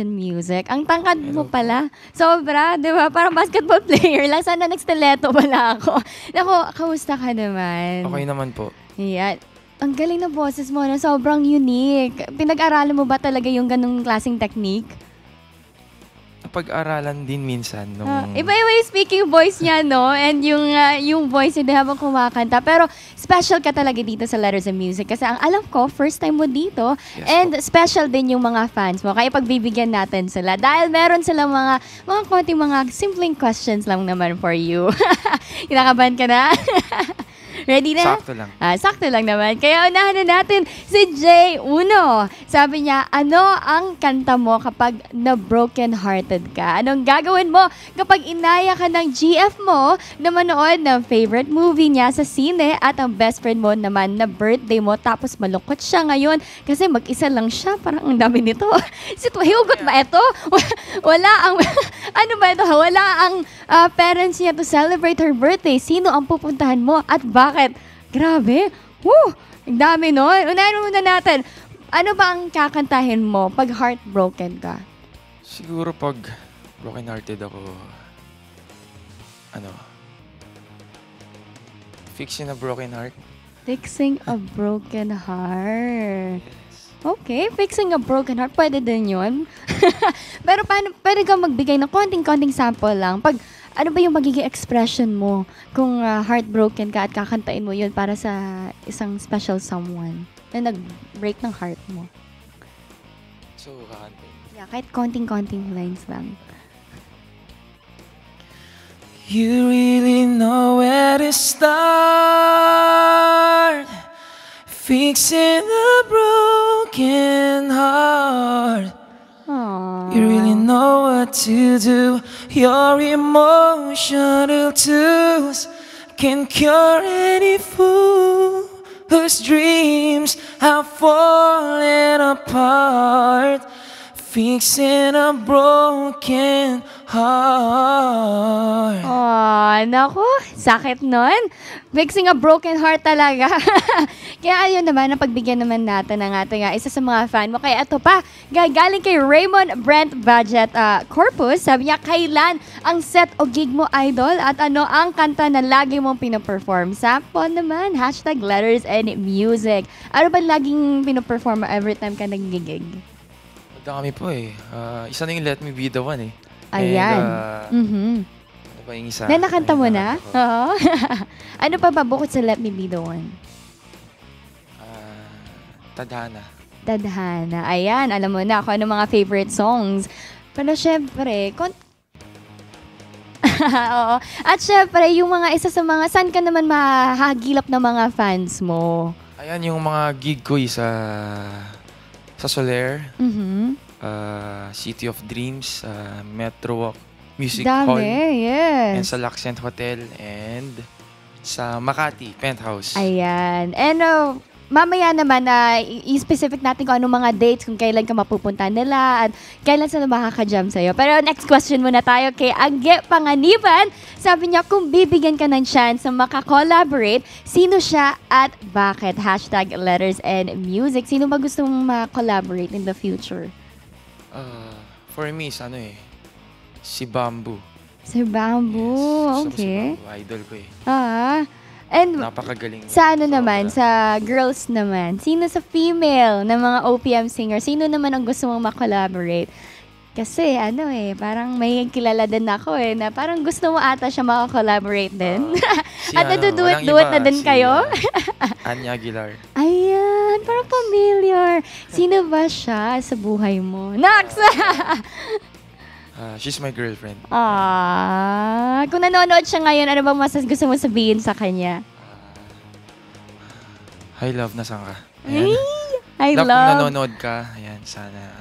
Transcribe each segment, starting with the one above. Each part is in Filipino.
and Music. Ang tangkad mo pala. Sobra, di ba? Parang basketball player lang. Sana nag-stiletto pala ako. Naku, kamusta ka naman? Okay naman po. Yan. Ang galing na boses mo na sobrang unique. Pinag-aralan mo ba talaga yung ganung klaseng technique? Napag-aralan din minsan nung... Iba-iba yung speaking voice niya, no? And yung voice niya habang kumakanta. Pero special ka talaga dito sa Letters and Music. Kasi ang alam ko, first time mo dito. Yes, and special din yung mga fans mo. Kaya pagbibigyan natin sila. Dahil meron silang mga konting mga simpleng questions lang naman for you. Kinakabahan ka na? Ready na? Sakto lang. Sakto lang naman. Kaya unahan na natin si Jay Uno. Sabi niya, ano ang kanta mo kapag na-broken-hearted ka? Anong gagawin mo kapag inaya ka ng GF mo na manood ng favorite movie niya sa sine at ang best friend mo naman na birthday mo tapos malungkot siya ngayon kasi mag-isa lang siya. Parang ang dami nito. Hugot ba ito? Wala ang... ano ba ito? Wala ang parents niya to celebrate her birthday. Sino ang pupuntahan mo at bakit? Grabe. Woo! Ang dami nun. Unahin muna natin. Ano ba ang kakantahin mo pag heartbroken ka? Siguro pag broken-hearted ako, fixing a broken heart. Fixing a broken heart. Yes. Okay, fixing a broken heart. Pwede din yun. Pero paano, pwede kang magbigay ng konting-konting sample lang. Pag ano ba yung magiging expression mo kung heartbroken ka at kakantain mo yun para sa isang special someone na nag-break ng heart mo? So, kakantin. Yeah, kahit konting-konting lines lang. You really know where to start, fixing a broken heart. Aww. You really know what to do. Your emotional tools can cure any fool whose dreams have fallen apart. Fixing a broken heart. Oh, naku, sakit nun. Fixing a broken heart talaga. Kaya ayun naman, napagbigyan naman natin ang ating isa sa mga fan mo. Kaya ito pa, galing kay Raymond Brent Budget Corpus. Sabi niya, kailan ang set o gig mo, idol? At ano ang kanta na lagi mong pinoperform? Sample naman, #Letters and Music. Ano ba laging pinoperform mo every time ka nag-gig? Dami po eh. Isa na yung Let Me Be The One eh. Ayan. And, ano ba yung isa? Na nakanta mo Ayun, na? nakanta ko. Oo. Ano pa ba bukod sa Let Me Be The One? Tadhana. Tadhana. Ayan, alam mo na kung ano mga favorite songs. Pero syempre, oo. At syempre, yung mga isa sa mga, saan ka naman mahagilap ng mga fans mo? Ayan yung mga gig ko sa Soler, City of Dreams, Metro Walk Music Hall, and yes. sa L'accent Hotel, and sa Makati Penthouse. Ayan. And mamaya naman, i-specific natin kung anong mga dates, kung kailan ka mapupunta nila, at kailan sila makaka-jam sa'yo. Pero next question muna tayo kay Angge Panganiban. Sabi niya, kung bibigyan ka ng chance na makakollaborate, sino siya at bakit? #Letters and Music. Sino ba gusto mong ma-collaborate in the future? For me, si Bamboo. Si Bamboo, Yes, gusto ko okay. Si Bamboo, idol ko eh. And Napakagaling. sa ano naman, Sobra. sa girls naman, sino sa female na mga OPM singer, sino naman ang gusto mong ma-collaborate? Kasi parang may kilala din ako na parang gusto mo ata siya maka-collaborate din. At naduduet-duet na din kayo? Anya Aguilar. Ayan, parang familiar. Sino ba siya sa buhay mo? Nox! She's my girlfriend. Kung nanonood siya ngayon, ano bang gusto mo sabihin sa kanya? Hi, love, nasan ka? Ay, I Kung love. nanonood ka, ayan, sana.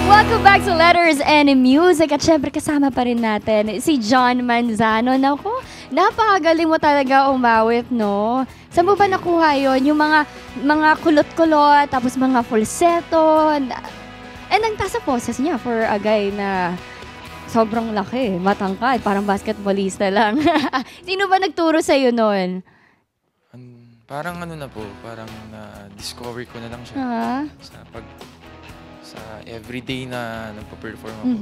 Welcome back to Letters and Music. At syempre kasama pa rin natin si John Manzano. Naku, napakagaling mo talaga umawit, no? Saan mo ba nakuha yun? Yung mga kulot-kulot, tapos mga falsetto. And ang taas sa poses niya for a guy na sobrang laki, matangkad, parang basketballista lang. Sino ba nagturo sa'yo noon? Parang na po, parang na-discover ko na lang siya. sa everyday na nagpa-perform ako.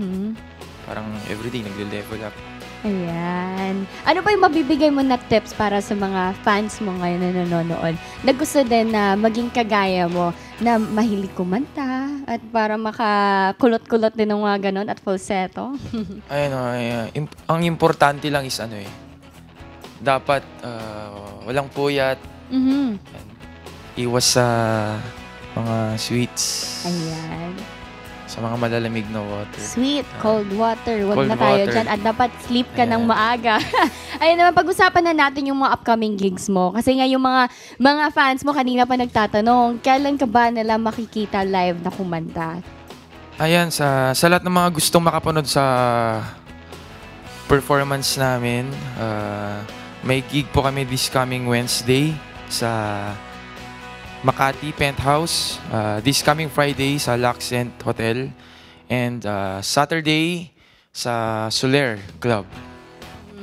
Parang everyday nagle-level up. Ayan. Ano pa yung mabibigay mo na tips para sa mga fans mo ngayon na nanonood na gusto din na maging kagaya mo na mahilig kumanta at para makakulot-kulot din ng mga ganon at falsetto? Ang importante lang is dapat walang puyat. Iwas sa mga sweets. Ayan. Sa mga malalamig na water. Sweet, cold water. Huwag cold na tayo water. dyan. At dapat sleep ka ng maaga. Ayun naman, pag-usapan na natin yung mga upcoming gigs mo. Kasi nga yung mga fans mo kanina pa nagtatanong, kailan ka ba nila makikita live na kumanta? Ayan, sa lahat ng mga gustong makapanood sa performance namin, may gig po kami this coming Wednesday sa Makati Penthouse, this coming Friday sa L'accent Hotel, and Saturday sa Soler Club.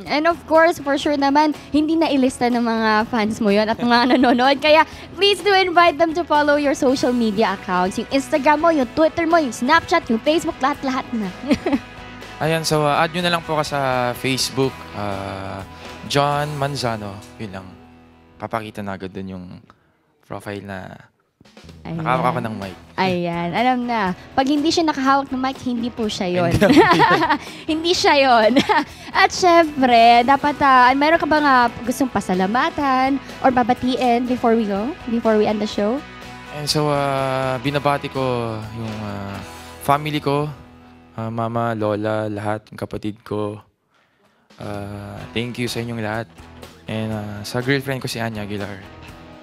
And of course, for sure naman, hindi na ilista ng mga fans mo yon at mga nanonood. Kaya please do invite them to follow your social media accounts. Yung Instagram mo, yung Twitter mo, yung Snapchat, yung Facebook, lahat-lahat na. Ayan, so add nyo na lang po ka sa Facebook, John Manzano. Yun lang. Papakita na agad dun yung profile na nakahawak ako ng mic. Ayan, alam na. Pag hindi siya nakahawak ng mic, hindi po siya yun. Hindi siya yun. At syempre, dapat, meron ka bang gustong pasalamatan or babatiin before we go? Before we end the show? And so, binabati ko yung family ko, mama, lola, lahat, yung kapatid ko. Thank you sa inyong lahat. And sa girlfriend ko si Anya Aguilar.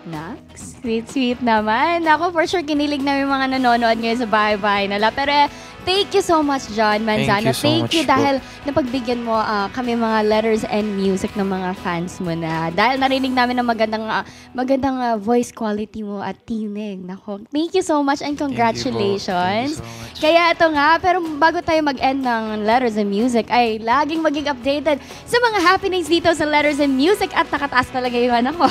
Nax, sweet naman. Ako, for sure, kinilig na yung mga nanonood ngayon sa bahay-bahay nila. Pero thank you so much, John Manzano. Thank you so much dahil napagbigyan mo kami mga letters and music ng mga fans mo na. Dahil narinig namin na magandang voice quality mo at tinig. Nako, thank you so much and congratulations. Thank you so much. Kaya ito nga, pero bago tayo mag-end ng letters and music, ay laging maging updated sa mga happenings dito sa letters and music at nakataas talaga yung ko.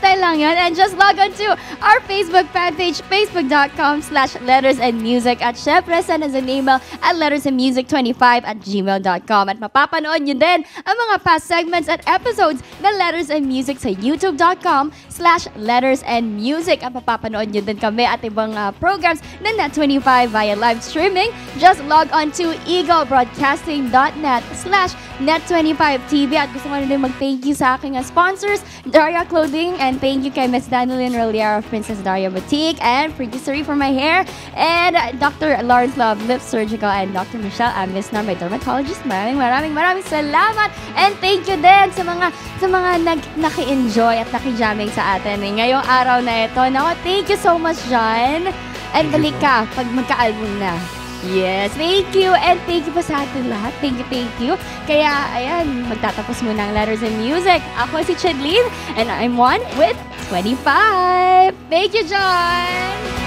Style lang yun. And just log on to our Facebook fan page, facebook.com/lettersandmusic. At syempre, send us an email at lettersandmusic25@gmail.com. At mapapanood nyo din ang mga past segments at episodes ng Letters and Music sa youtube.com/lettersandmusic. At mapapanood nyo din kami at ibang programs ng Net25 via live streaming. Just log on to eaglebroadcasting.net/net25tv. At gusto ko na din mag-thank you sa aking sponsors, Daria Clothing, and thank you kay Miss Danilyn Reliera of Princess Daria Boutique, and Producery for my hair, and Dr. Lawrence Love Lip Surgical, and Dr. Michelle Amisnar, my dermatologist. Maraming salamat, and thank you din sa mga naki-enjoy at naki-jamming sa atin ngayong araw na ito. Nako, thank you so much, John. And balik ka pag magka-album na. Yes, thank you. And thank you pa sa atin lahat. Thank you. Kaya, ayan, magtatapos muna ang Letters and Music. Ako si Chadlene, and I'm one with 25. Thank you, John!